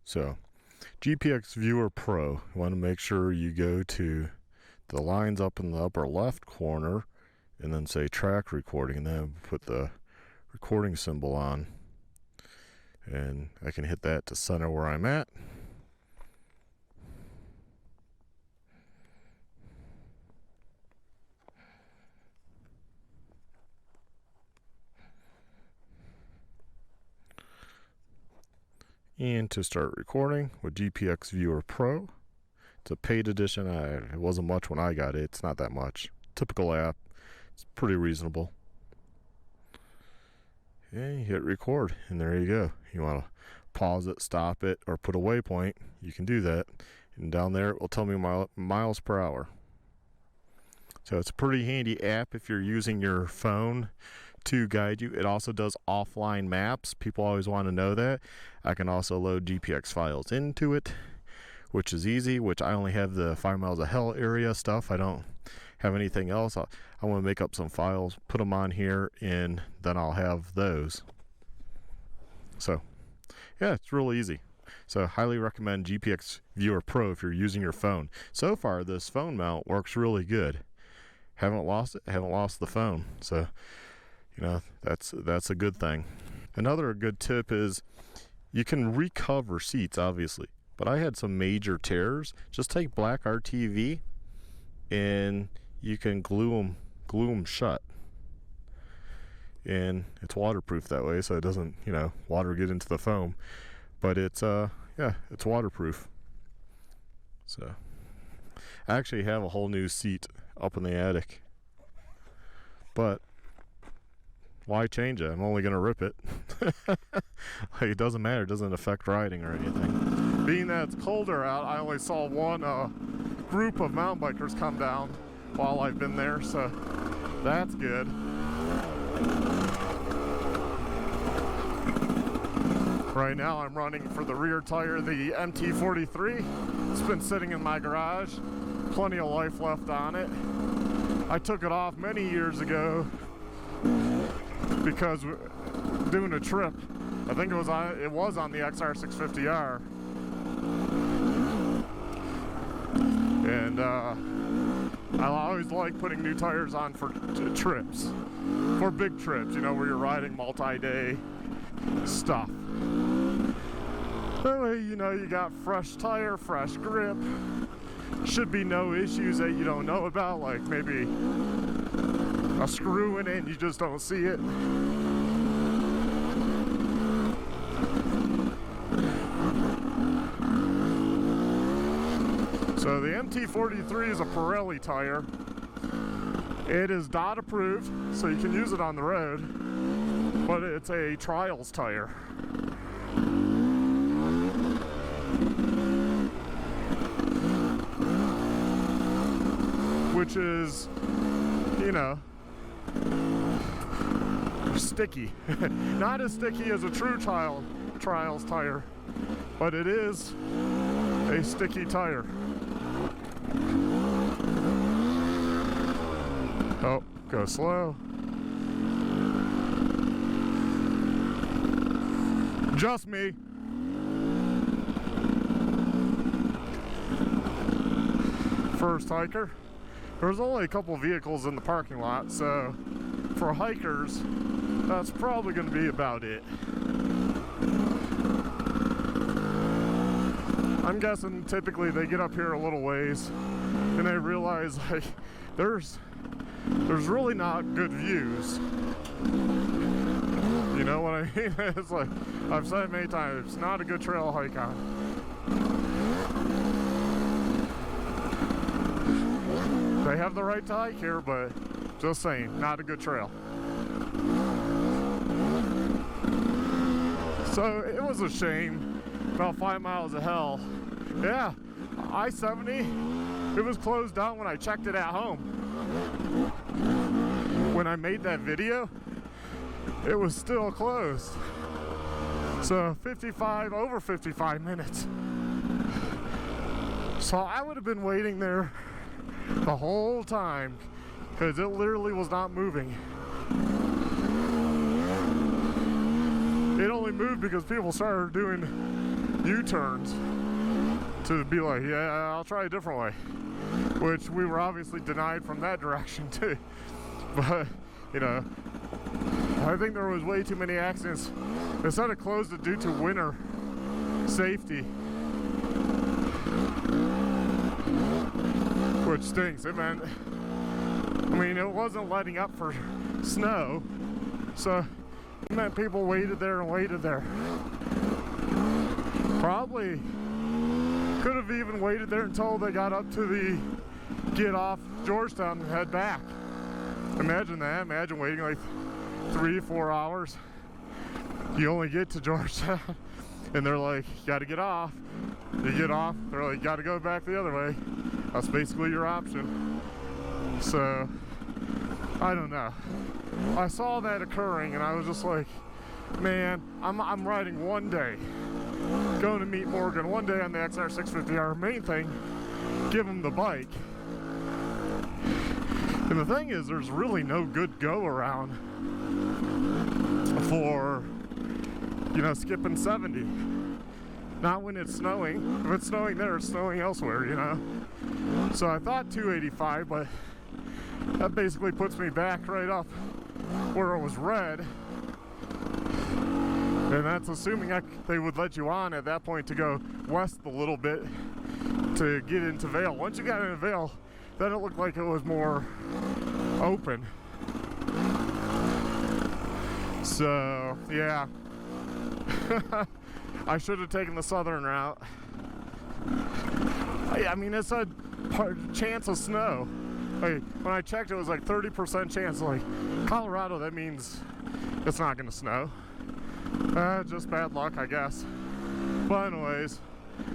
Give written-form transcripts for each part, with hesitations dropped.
So GPX Viewer Pro, you want to make sure you go to the lines up in the upper left corner and then say track recording, and then put the recording symbol on, and I can hit that to center where I'm at. And to start recording with GPX Viewer Pro, it's a paid edition. It wasn't much when I got it. It's not that much. Typical app. It's pretty reasonable. And you hit record, and there you go. You want to pause it, stop it, or put a waypoint, you can do that. And down there it will tell me miles per hour. So it's a pretty handy app if you're using your phone to guide you. It also does offline maps. People always want to know that. I can also load GPX files into it, which is easy, which I only have the 5 miles of hell area stuff. I don't have anything else. I want to make up some files, put them on here, and then I'll have those. So yeah, it's really easy. So highly recommend GPX Viewer Pro if you're using your phone. So far this phone mount works really good. Haven't lost it, haven't lost the phone. So you know, that's a good thing. Another good tip is you can recover seats, obviously, but I had some major tears. Just take black RTV and you can glue them shut, and it's waterproof that way, so it doesn't, you know, water get into the foam. But it's yeah, it's waterproof. So I actually have a whole new seat up in the attic, but why change it? I'm only gonna rip it. Like, it doesn't matter, it doesn't affect riding or anything. Being that it's colder out, I only saw one group of mountain bikers come down while I've been there, so that's good. Right now I'm running for the rear tire, the MT43. It's been sitting in my garage, plenty of life left on it. I took it off many years ago because doing a trip, I think it was on the XR650R, and I always like putting new tires on for trips, for big trips, you know, where you're riding multi-day stuff. That way, you know, you got fresh tire, fresh grip. Should be no issues that you don't know about, like maybe a screw in it and you just don't see it. So the MT43 is a Pirelli tire. It is DOT approved, so you can use it on the road, but it's a trials tire. Which is, you know, sticky. Not as sticky as a true trials tire, but it is a sticky tire. Oh, go slow. Just me. First hiker. There's only a couple vehicles in the parking lot, so for hikers, that's probably going to be about it. I'm guessing typically they get up here a little ways and they realize, like, there's really not good views. You know what I mean? It's like, I've said it many times, it's not a good trail hike on. They have the right to hike here, but just saying, not a good trail. So it was a shame. About 5 miles of hell. Yeah, I-70, it was closed down when I checked it at home. When I made that video, it was still closed. So over 55 minutes. So I would have been waiting there the whole time because it literally was not moving. It only moved because people started doing U-turns to be like, yeah, I'll try a different way, which we were obviously denied from that direction too. But, you know, I think there was way too many accidents. They said it closed it due to winter safety, which stinks. It meant, I mean, it wasn't letting up for snow, so it meant people waited there and waited there. Probably could have even waited there until they got up to the get off Georgetown and head back. Imagine that. Imagine waiting like 3-4 hours. You only get to Georgetown and they're like, you gotta get off. You get off, they're like, you gotta go back the other way. That's basically your option. So, I don't know. I saw that occurring and I was just like, man, I'm riding one day, going to meet Morgan one day on the XR650R. Main thing, give him the bike. And the thing is, there's really no good go around for, you know, skipping 70. Not when it's snowing. If it's snowing there, it's snowing elsewhere, you know. So I thought 285, but that basically puts me back right up where it was red. And that's assuming they would let you on at that point to go west a little bit to get into Vail. Once you got into Vail, then it looked like it was more open. So, yeah. I should have taken the southern route. I mean, it's a chance of snow. Like, when I checked, it was like 30% chance. Like, Colorado, that means it's not going to snow. Just bad luck, I guess. But anyways,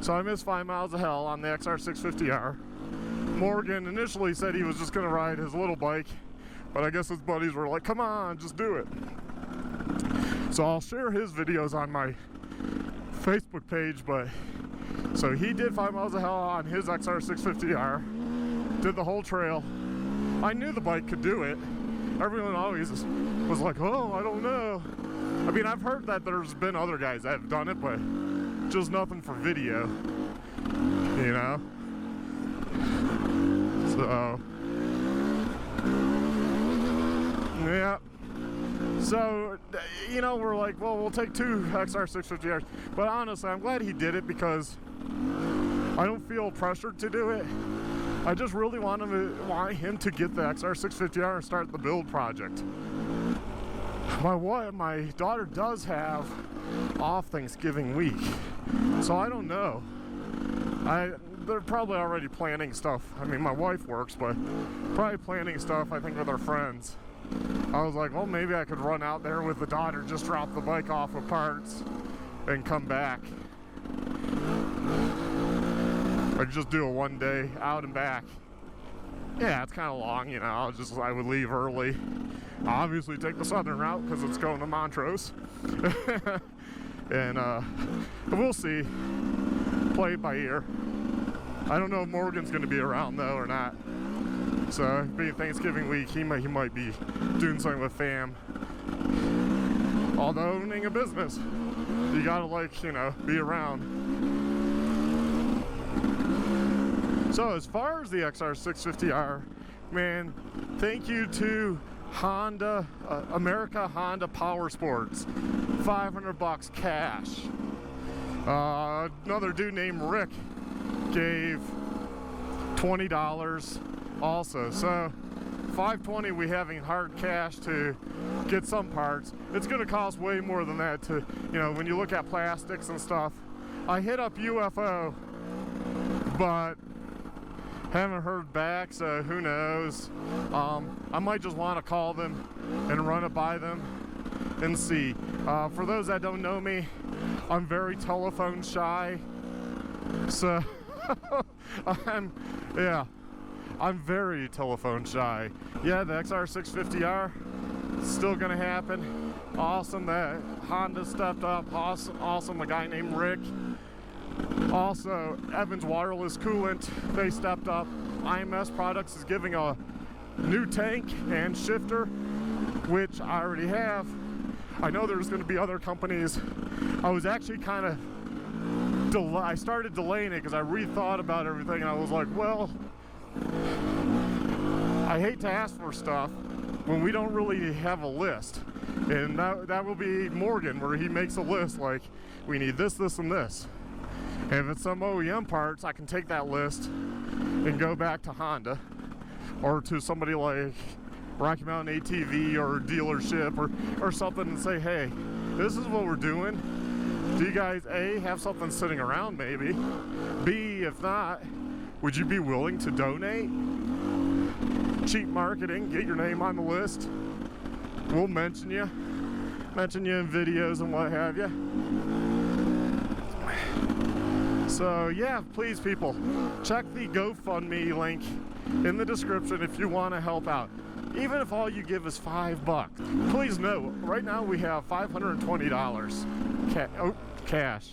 so I missed 5 miles of hell on the XR650R. Morgan initially said he was just going to ride his little bike, but I guess his buddies were like, come on, just do it. So I'll share his videos on my Facebook page, but so he did 5 miles of hell on his XR650R, did the whole trail. I knew the bike could do it. Everyone always was like, oh, I don't know. I mean, I've heard that there's been other guys that have done it, but just nothing for video, you know? So, yeah. So, you know, we're like, well, we'll take 2 XR650Rs. But honestly, I'm glad he did it because I don't feel pressured to do it. I just really want him to get the XR650R and start the build project. My daughter does have off Thanksgiving week, so I don't know. They're probably already planning stuff. I mean, my wife works, but probably planning stuff, I think, with her friends. I was like, well, maybe I could run out there with the daughter, just drop the bike off with parts, and come back. Or just do a 1 day out and back. Yeah, it's kind of long, you know. I would leave early. Obviously take the southern route because it's going to Montrose. And we'll see. Play it by ear. I don't know if Morgan's going to be around though or not. So being Thanksgiving week, he might be doing something with fam. Although owning a business, you gotta, like, you know, be around. So as far as the XR650R, man, thank you to Honda, America Honda Power Sports, $500 cash. Another dude named Rick gave $20 also. So $520 we having hard cash to get some parts. It's going to cost way more than that to, you know, when you look at plastics and stuff. I hit up UFO, but haven't heard back, so who knows. I might just want to call them and run it by them and see. For those that don't know me, I'm very telephone shy, so I'm very telephone shy. Yeah, the XR650R still gonna happen. Awesome that Honda stepped up. Awesome a guy named Rick. Also, Evans Wireless Coolant, they stepped up. IMS Products is giving a new tank and shifter, which I already have. I know there's going to be other companies. I was actually kind of I started delaying it because I rethought about everything, and I was like, well, I hate to ask for stuff when we don't really have a list. And that will be Morgan, where he makes a list like, we need this, this, and this. And if it's some OEM parts, I can take that list and go back to Honda or to somebody like Rocky Mountain ATV or dealership or something and say, hey, this is what we're doing. Do you guys, A, have something sitting around maybe? B, if not, would you be willing to donate? Cheap marketing, get your name on the list. We'll mention you in videos and what have you. So yeah, please people, check the GoFundMe link in the description if you want to help out. Even if all you give is $5. Please note, right now we have $520 cash.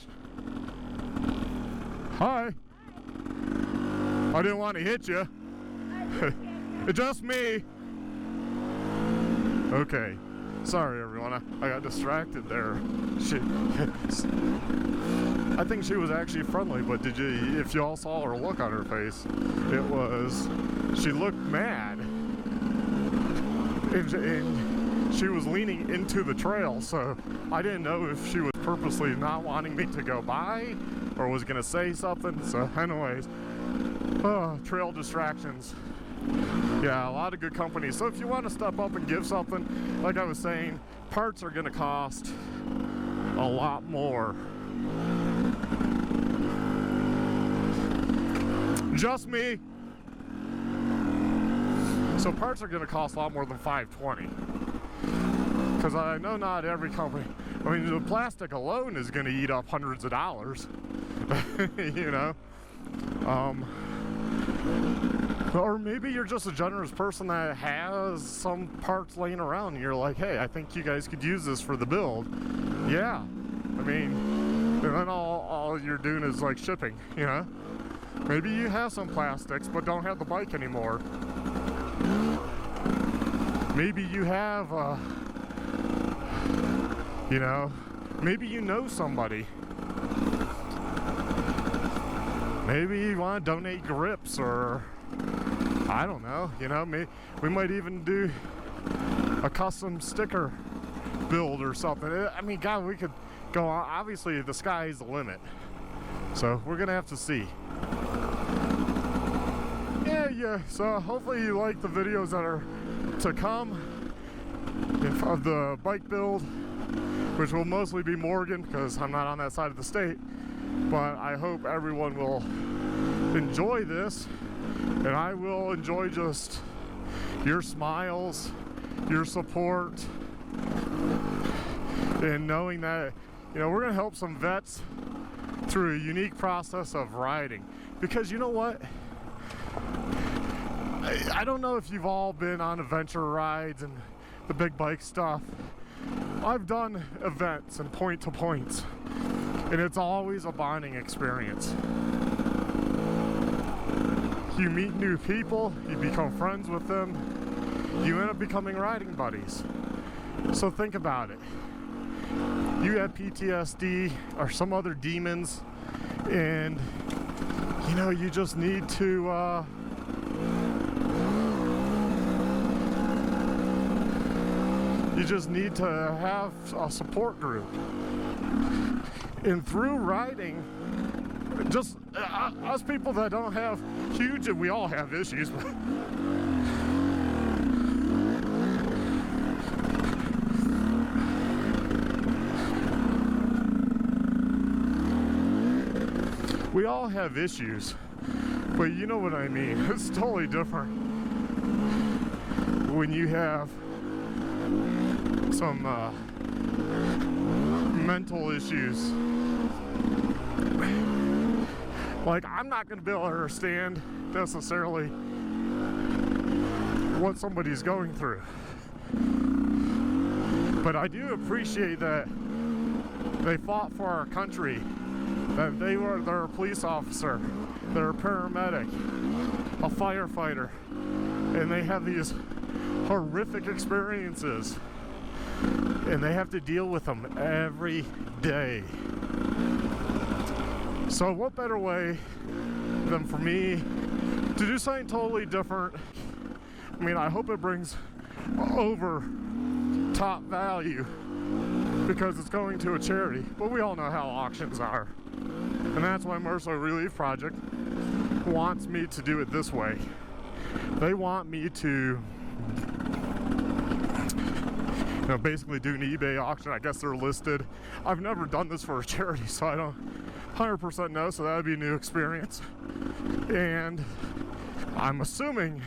Hi. I didn't want to hit you. It's just me. Okay. Sorry everyone, I got distracted there. I think she was actually friendly, but if you all saw her look on her face, she looked mad. And she was leaning into the trail, so I didn't know if she was purposely not wanting me to go by or was gonna say something. So anyways, trail distractions. Yeah, a lot of good companies. So if you want to step up and give something, like I was saying, parts are gonna cost a lot more. Just me. So parts are gonna cost a lot more than $520. Because I know not every company, I mean, the plastic alone is gonna eat up hundreds of dollars. You know? Or maybe you're just a generous person that has some parts laying around and you're like, hey, I think you guys could use this for the build. Yeah. I mean, and then all you're doing is like shipping, you know? Maybe you have some plastics but don't have the bike anymore. Maybe you have, you know, maybe you know somebody. Maybe you want to donate grips or, I don't know, you know, we might even do a custom sticker build or something. I mean, God, we could go on. Obviously, the sky is the limit. So we're going to have to see. Yeah, so hopefully you like the videos that are to come of the bike build, which will mostly be Morgan because I'm not on that side of the state. But I hope everyone will enjoy this, and I will enjoy just your smiles, your support, and knowing that, you know, we're going to help some vets through a unique process of riding. Because you know what? I don't know if you've all been on adventure rides and the big bike stuff. I've done events and point-to-points, and it's always a bonding experience. You meet new people, you become friends with them, you end up becoming riding buddies. So think about it. You have PTSD or some other demons, and you know, you just need to have a support group. And through riding, just us people that don't have huge, and we all have issues, but we all have issues, but you know what I mean. It's totally different when you have some mental issues. Like, I'm not going to be able to understand necessarily what somebody's going through, but I do appreciate that they fought for our country, that they're a police officer, they're a paramedic, a firefighter, and they have these horrific experiences, and they have to deal with them every day. So what better way than for me to do something totally different? I mean, I hope it brings over top value because it's going to a charity, but we all know how auctions are. And that's why Mercy Relief Project wants me to do it this way. They want me to, you know, basically do an eBay auction. I guess they're listed. I've never done this for a charity, so I don't 100% know, so that would be a new experience. And I'm assuming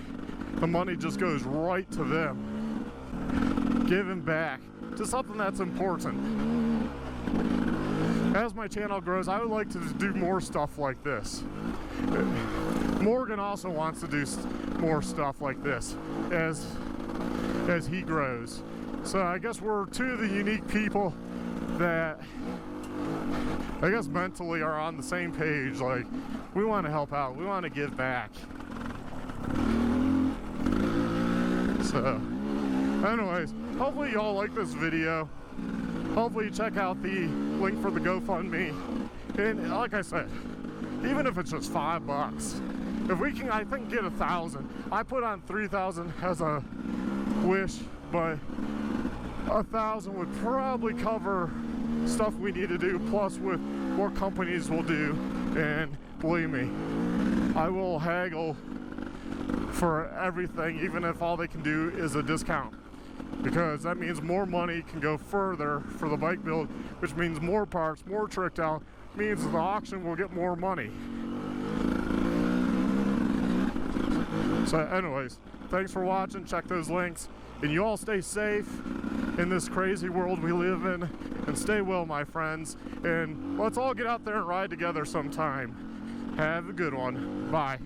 the money just goes right to them, giving back to something that's important. As my channel grows, I would like to do more stuff like this. Morgan also wants to do more stuff like this as he grows. So I guess we're two of the unique people that I guess mentally are on the same page. Like, we want to help out, we want to give back. So anyways, hopefully y'all like this video. Hopefully you check out the link for the GoFundMe. And like I said, even if it's just $5, if we can, I think, get 1,000. I put on 3,000 as a wish, but 1,000 would probably cover stuff we need to do, plus with what companies will do. And believe me, I will haggle for everything, even if all they can do is a discount, because that means more money can go further for the bike build, which means more parts, more tricked out, means the auction will get more money. So anyways, thanks for watching. Check those links, and you all stay safe in this crazy world we live in, and stay well, my friends, and let's all get out there and ride together sometime. Have a good one. Bye.